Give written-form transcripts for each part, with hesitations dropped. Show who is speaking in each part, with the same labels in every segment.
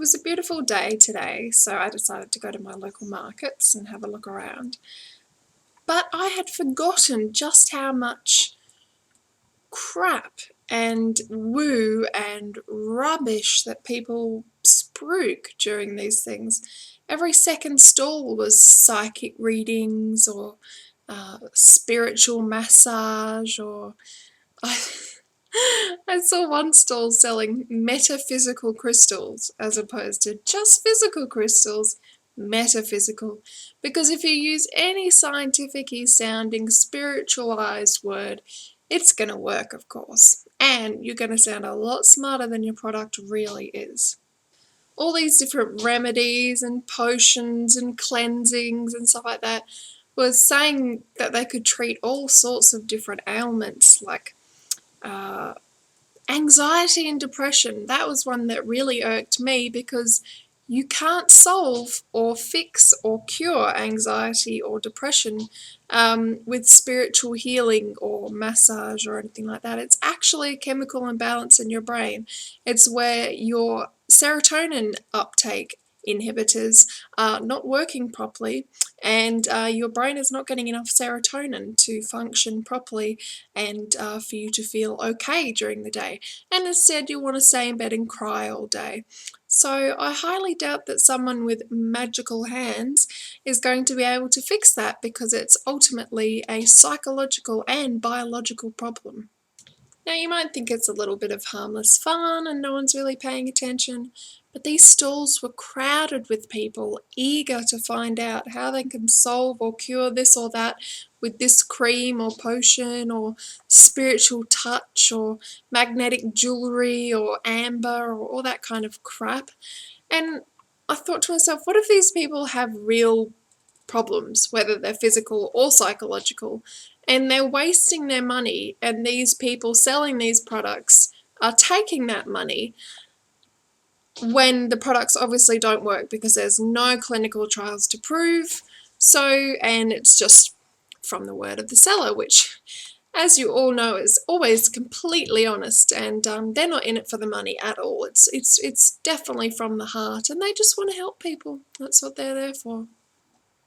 Speaker 1: was a beautiful day today, so I decided to go to my local markets and have a look around. But I had forgotten just how much crap and woo and rubbish that people spruik during these things. Every second stall was psychic readings or spiritual massage or I saw one stall selling metaphysical crystals as opposed to just physical crystals, metaphysical. Because if you use any scientific-y sounding spiritualized word, it's going to work, of course. And you're going to sound a lot smarter than your product really is. All these different remedies and potions and cleansings and stuff like that was saying that they could treat all sorts of different ailments like anxiety and depression. That was one that really irked me because you can't solve or fix or cure anxiety or depression with spiritual healing or massage or anything like that. It's actually a chemical imbalance in your brain. It's where your serotonin uptake inhibitors are not working properly, and your brain is not getting enough serotonin to function properly and for you to feel okay during the day. And instead you want to stay in bed and cry all day. So I highly doubt that someone with magical hands is going to be able to fix that, because it's ultimately a psychological and biological problem. Now you might think it's a little bit of harmless fun and no one's really paying attention, but these stalls were crowded with people eager to find out how they can solve or cure this or that with this cream or potion or spiritual touch or magnetic jewellery or amber or all that kind of crap. And I thought to myself, what if these people have real problems, whether they're physical or psychological, and they're wasting their money, and these people selling these products are taking that money when the products obviously don't work because there's no clinical trials to prove so, and it's just from the word of the seller, which, as you all know, is always completely honest, and they're not in it for the money at all. It's definitely from the heart, and they just want to help people. That's what they're there for.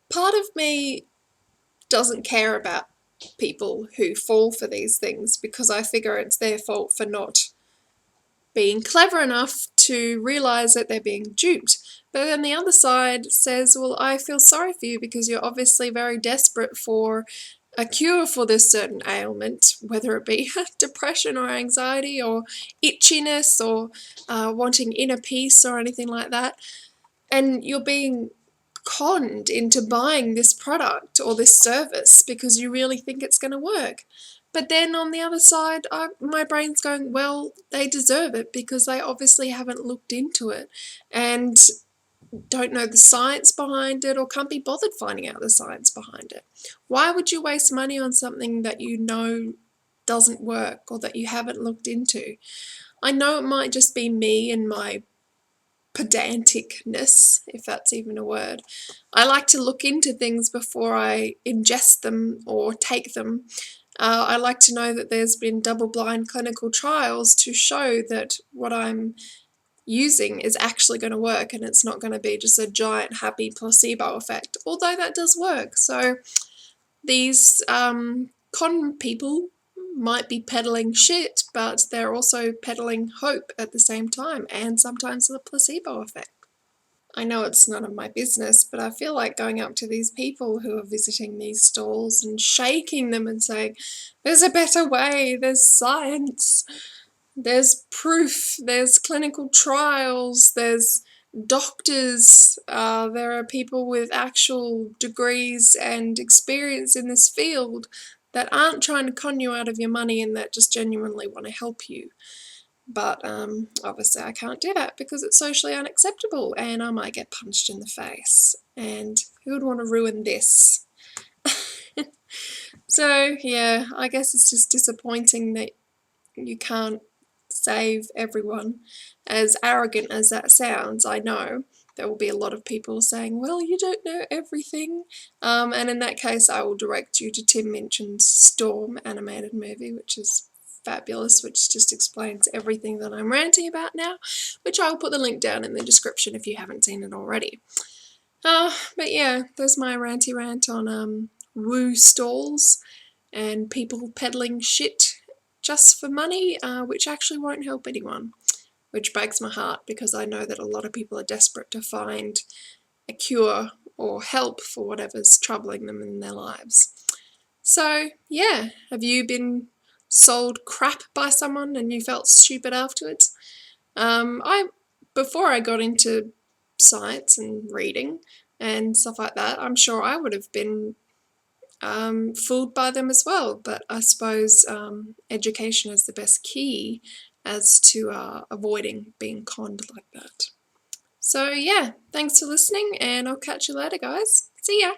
Speaker 1: Part of me doesn't care about people who fall for these things, because I figure it's their fault for not being clever enough to realise that they're being duped. But then the other side says, well, I feel sorry for you because you're obviously very desperate for a cure for this certain ailment, whether it be depression or anxiety or itchiness or wanting inner peace or anything like that. And you're being conned into buying this product or this service because you really think it's going to work. But then on the other side, my brain's going, well, they deserve it because they obviously haven't looked into it and don't know the science behind it or can't be bothered finding out the science behind it. Why would you waste money on something that you know doesn't work or that you haven't looked into? I know it might just be me and my pedanticness, if that's even a word. I like to look into things before I ingest them or take them. I like to know that there's been double-blind clinical trials to show that what I'm using is actually going to work and it's not going to be just a giant happy placebo effect, although that does work. So these con people might be peddling shit, but they're also peddling hope at the same time, and sometimes the placebo effect. I know it's none of my business, but I feel like going up to these people who are visiting these stalls and shaking them and saying, there's a better way, there's science, there's proof, there's clinical trials, there's doctors, there are people with actual degrees and experience in this field that aren't trying to con you out of your money and that just genuinely want to help you. But obviously I can't do that because it's socially unacceptable and I might get punched in the face. And who would want to ruin this? So yeah, I guess it's just disappointing that you can't save everyone. As arrogant as that sounds, I know there will be a lot of people saying, well, you don't know everything. And in that case, I will direct you to Tim Minchin's Storm animated movie, which is fabulous, which just explains everything that I'm ranting about now, which I'll put the link down in the description if you haven't seen it already. But yeah, there's my ranty rant on woo stalls and people peddling shit just for money, which actually won't help anyone, which breaks my heart because I know that a lot of people are desperate to find a cure or help for whatever's troubling them in their lives. So yeah, have you been sold crap by someone and you felt stupid afterwards? Before I got into science and reading and stuff like that, I'm sure I would have been fooled by them as well. But I suppose education is the best key as to avoiding being conned like that. So yeah, thanks for listening, and I'll catch you later, guys. See ya!